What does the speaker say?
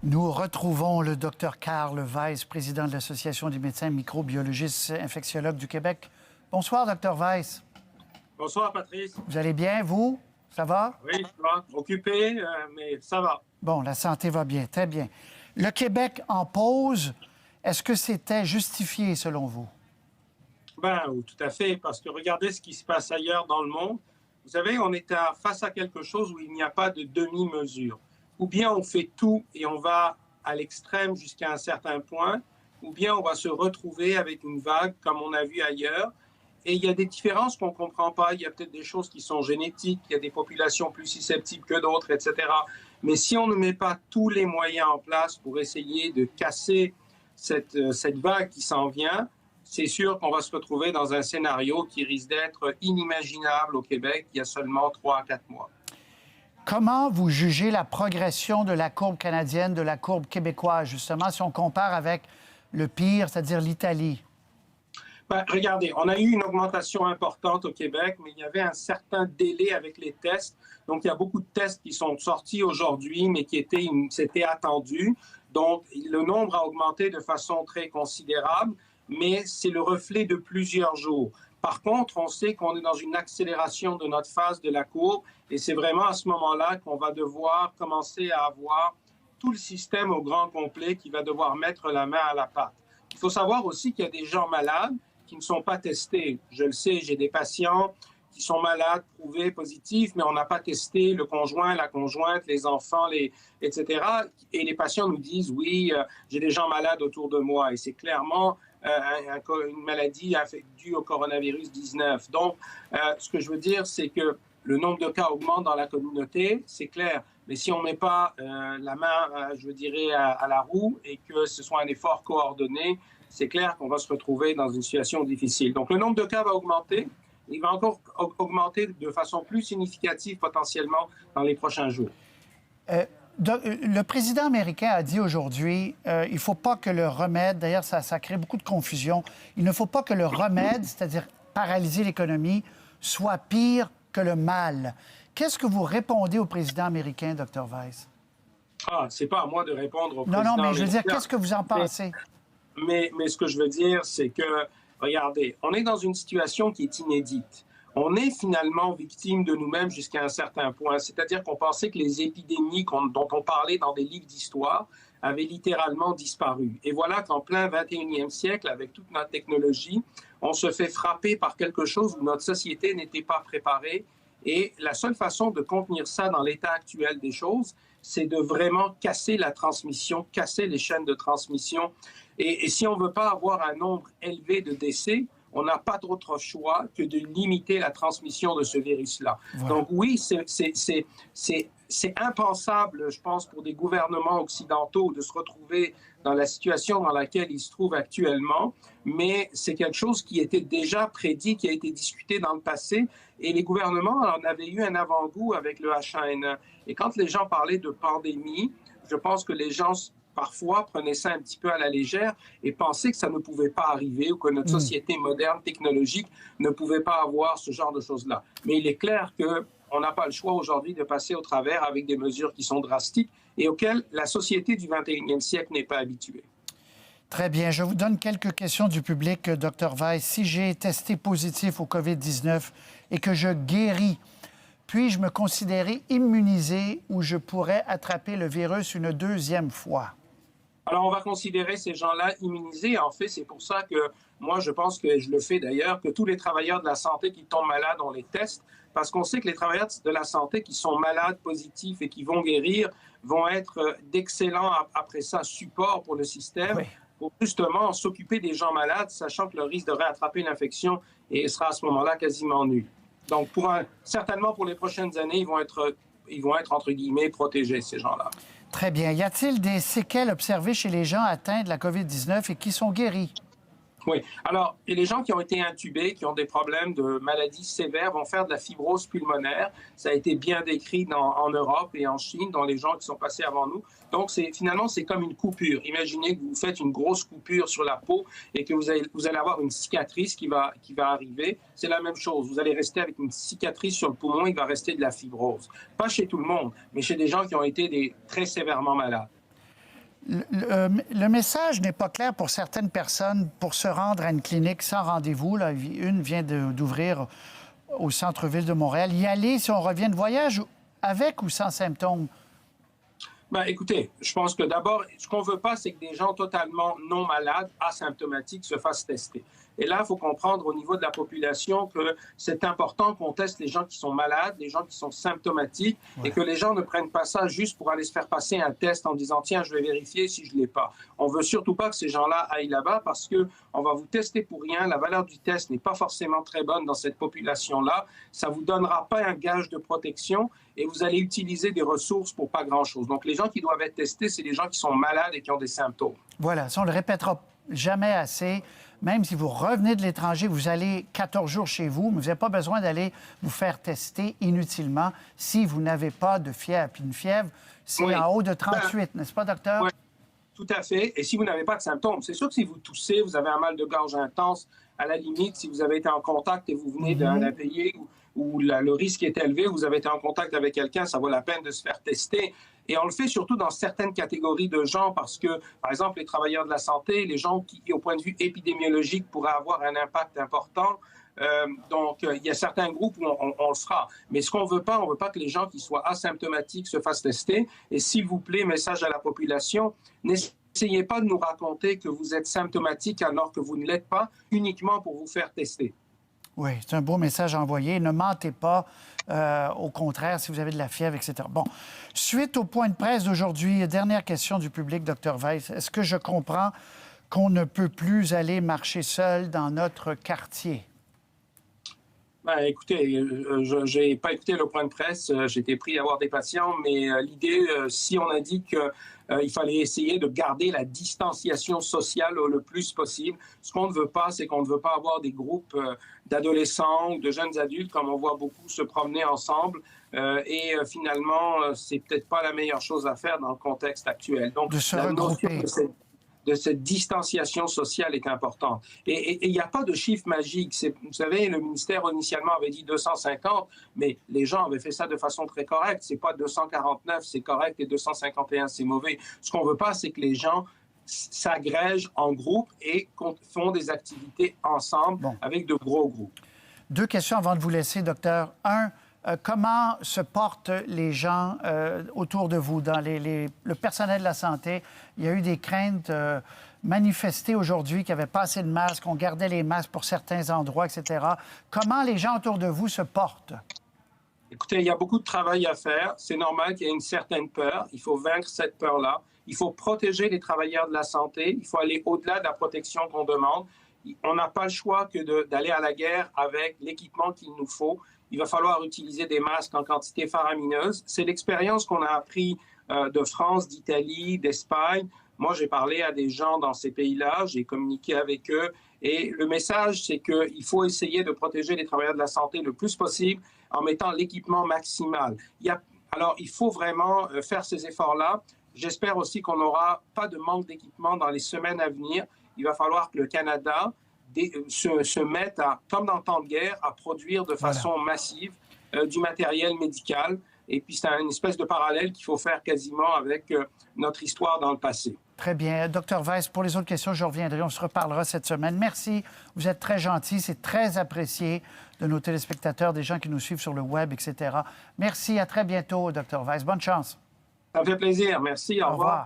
Nous retrouvons le Dr Carl Weiss, président de l'Association des médecins microbiologistes infectiologues du Québec. Bonsoir, Dr Weiss. Bonsoir, Patrice. Vous allez bien, vous? Ça va? Oui, ça va. Occupé, mais ça va. Bon, la santé va bien, très bien. Le Québec en pause, est-ce que c'était justifié, selon vous? Ben, tout à fait, parce que regardez ce qui se passe ailleurs dans le monde. Vous savez, on est face à quelque chose où il n'y a pas de demi-mesure. Ou bien on fait tout et on va à l'extrême jusqu'à un certain point, ou bien on va se retrouver avec une vague comme on a vu ailleurs. Et il y a des différences qu'on ne comprend pas. Il y a peut-être des choses qui sont génétiques, il y a des populations plus susceptibles que d'autres, etc. Mais si on ne met pas tous les moyens en place pour essayer de casser cette vague qui s'en vient, c'est sûr qu'on va se retrouver dans un scénario qui risque d'être inimaginable au Québec il y a seulement 3 à 4 mois. Comment vous jugez la progression de la courbe canadienne, de la courbe québécoise, justement, si on compare avec le pire, c'est-à-dire l'Italie? Ben, regardez, on a eu une augmentation importante au Québec, mais il y avait un certain délai avec les tests. Donc, il y a beaucoup de tests qui sont sortis aujourd'hui, mais c'était attendu. Donc, le nombre a augmenté de façon très considérable, mais c'est le reflet de plusieurs jours. Par contre, on sait qu'on est dans une accélération de notre phase de la courbe, et c'est vraiment à ce moment-là qu'on va devoir commencer à avoir tout le système au grand complet qui va devoir mettre la main à la pâte. Il faut savoir aussi qu'il y a des gens malades qui ne sont pas testés. Je le sais, j'ai des patients qui sont malades, prouvés, positifs, mais on n'a pas testé le conjoint, la conjointe, les enfants, etc. Et les patients nous disent, oui, j'ai des gens malades autour de moi. Et c'est clairement une maladie due au coronavirus 19. Donc, ce que je veux dire, c'est que le nombre de cas augmente dans la communauté, c'est clair. Mais si on ne met pas la main, je dirais, à la roue et que ce soit un effort coordonné, c'est clair qu'on va se retrouver dans une situation difficile. Donc, le nombre de cas va augmenter. Il va encore augmenter de façon plus significative potentiellement dans les prochains jours. Le président américain a dit aujourd'hui, il ne faut pas que le remède, d'ailleurs ça crée beaucoup de confusion, il ne faut pas que le remède, c'est-à-dire paralyser l'économie, soit pire que le mal. Qu'est-ce que vous répondez au président américain, Dr Weiss? C'est pas à moi de répondre au président américain. Non, mais je veux dire, américain. Qu'est-ce que vous en pensez? Mais ce que je veux dire, c'est que, regardez, on est dans une situation qui est inédite. On est finalement victime de nous-mêmes jusqu'à un certain point. C'est-à-dire qu'on pensait que les épidémies dont on parlait dans des livres d'histoire avaient littéralement disparu. Et voilà qu'en plein 21e siècle, avec toute notre technologie, on se fait frapper par quelque chose où notre société n'était pas préparée. Et la seule façon de contenir ça dans l'état actuel des choses, c'est de vraiment casser la transmission, casser les chaînes de transmission. Et si on ne veut pas avoir un nombre élevé de décès, on n'a pas d'autre choix que de limiter la transmission de ce virus-là. Voilà. Donc oui, c'est impensable, je pense, pour des gouvernements occidentaux de se retrouver dans la situation dans laquelle ils se trouvent actuellement, mais c'est quelque chose qui était déjà prédit, qui a été discuté dans le passé, et les gouvernements en avaient eu un avant-goût avec le H1N1. Et quand les gens parlaient de pandémie, je pense que les gens parfois prenaient ça un petit peu à la légère et pensaient que ça ne pouvait pas arriver ou que notre société moderne, technologique, ne pouvait pas avoir ce genre de choses-là. Mais il est clair qu'on n'a pas le choix aujourd'hui de passer au travers avec des mesures qui sont drastiques et auxquelles la société du 21e siècle n'est pas habituée. Très bien. Je vous donne quelques questions du public, Dr Weiss. Si j'ai testé positif au COVID-19 et que je guéris, puis-je me considérer immunisé ou je pourrais attraper le virus une deuxième fois? Alors, on va considérer ces gens-là immunisés. En fait, c'est pour ça que moi, je pense que je le fais d'ailleurs, que tous les travailleurs de la santé qui tombent malades, on les teste, parce qu'on sait que les travailleurs de la santé qui sont malades, positifs et qui vont guérir vont être d'excellents, après ça, supports pour le système, pour justement s'occuper des gens malades, sachant que le risque de réattraper l'infection sera à ce moment-là quasiment nul. Donc, certainement pour les prochaines années, ils vont être entre guillemets protégés, ces gens-là. Très bien. Y a-t-il des séquelles observées chez les gens atteints de la COVID-19 et qui sont guéris? Oui. Alors, et les gens qui ont été intubés, qui ont des problèmes de maladies sévères, vont faire de la fibrose pulmonaire. Ça a été bien décrit en Europe et en Chine, dans les gens qui sont passés avant nous. Donc, finalement, c'est comme une coupure. Imaginez que vous faites une grosse coupure sur la peau et que vous allez avoir une cicatrice qui va arriver. C'est la même chose. Vous allez rester avec une cicatrice sur le poumon, il va rester de la fibrose. Pas chez tout le monde, mais chez des gens qui ont été très sévèrement malades. Le message n'est pas clair pour certaines personnes pour se rendre à une clinique sans rendez-vous. Là, une vient d'ouvrir au centre-ville de Montréal. Y aller si on revient de voyage avec ou sans symptômes? Ben, écoutez, je pense que d'abord, ce qu'on ne veut pas, c'est que des gens totalement non malades, asymptomatiques, se fassent tester. Et là, il faut comprendre au niveau de la population que c'est important qu'on teste les gens qui sont malades, les gens qui sont symptomatiques, et que les gens ne prennent pas ça juste pour aller se faire passer un test en disant « Tiens, je vais vérifier si je ne l'ai pas ». On ne veut surtout pas que ces gens-là aillent là-bas parce qu'on va vous tester pour rien. La valeur du test n'est pas forcément très bonne dans cette population-là. Ça ne vous donnera pas un gage de protection et vous allez utiliser des ressources pour pas grand-chose. Donc, les gens qui doivent être testés, c'est les gens qui sont malades et qui ont des symptômes. Voilà, ça, on ne le répétera jamais assez. Même si vous revenez de l'étranger, vous allez 14 jours chez vous, mais vous n'avez pas besoin d'aller vous faire tester inutilement si vous n'avez pas de fièvre. Puis une fièvre, c'est en haut de 38, n'est-ce pas, docteur? Oui, tout à fait. Et si vous n'avez pas de symptômes, c'est sûr que si vous toussez, vous avez un mal de gorge intense, à la limite, si vous avez été en contact et vous venez d'un pays où le risque est élevé, vous avez été en contact avec quelqu'un, ça vaut la peine de se faire tester. Et on le fait surtout dans certaines catégories de gens parce que, par exemple, les travailleurs de la santé, les gens qui, au point de vue épidémiologique, pourraient avoir un impact important. Donc, il y a certains groupes où on le fera. Mais ce qu'on ne veut pas, on ne veut pas que les gens qui soient asymptomatiques se fassent tester. Et s'il vous plaît, message à la population, n'essayez pas de nous raconter que vous êtes symptomatique alors que vous ne l'êtes pas, uniquement pour vous faire tester. Oui, c'est un beau message à envoyer. Ne mentez pas. Au contraire, si vous avez de la fièvre, etc. Bon, suite au point de presse d'aujourd'hui, dernière question du public, Dr Weiss. Est-ce que je comprends qu'on ne peut plus aller marcher seul dans notre quartier? Ben, écoutez, je n'ai pas écouté le point de presse. J'ai été pris à voir des patients, mais l'idée, si on a dit qu'il fallait essayer de garder la distanciation sociale le plus possible, ce qu'on ne veut pas, c'est qu'on ne veut pas avoir des groupes d'adolescents ou de jeunes adultes, comme on voit beaucoup se promener ensemble. Finalement, c'est peut-être pas la meilleure chose à faire dans le contexte actuel. Donc, de se regrouper. De cette distanciation sociale est importante. Et il n'y a pas de chiffre magique. Vous savez, le ministère initialement avait dit 250, mais les gens avaient fait ça de façon très correcte. C'est pas 249, c'est correct, et 251, c'est mauvais. Ce qu'on veut pas, c'est que les gens s'agrègent en groupe et font des activités ensemble avec de gros groupes. Deux questions avant de vous laisser, docteur. Un, comment se portent les gens autour de vous, dans le personnel de la santé? Il y a eu des craintes manifestées aujourd'hui qu'il n'y avait pas assez de masques, qu'on gardait les masques pour certains endroits, etc. Comment les gens autour de vous se portent? Écoutez, il y a beaucoup de travail à faire. C'est normal qu'il y ait une certaine peur. Il faut vaincre cette peur-là. Il faut protéger les travailleurs de la santé. Il faut aller au-delà de la protection qu'on demande. On n'a pas le choix que d'aller à la guerre avec l'équipement qu'il nous faut. Il va falloir utiliser des masques en quantité faramineuse. C'est l'expérience qu'on a appris de France, d'Italie, d'Espagne. Moi, j'ai parlé à des gens dans ces pays-là, j'ai communiqué avec eux. Et le message, c'est qu'il faut essayer de protéger les travailleurs de la santé le plus possible en mettant l'équipement maximal. Alors, il faut vraiment faire ces efforts-là. J'espère aussi qu'on n'aura pas de manque d'équipement dans les semaines à venir. Il va falloir que le Canada se mette, comme dans le temps de guerre, à produire de façon massive du matériel médical. Et puis, c'est une espèce de parallèle qu'il faut faire quasiment avec notre histoire dans le passé. Très bien. Dr Weiss, pour les autres questions, je reviendrai. On se reparlera cette semaine. Merci. Vous êtes très gentil. C'est très apprécié de nos téléspectateurs, des gens qui nous suivent sur le web, etc. Merci. À très bientôt, Dr Weiss. Bonne chance. Ça me fait plaisir. Merci. Au revoir.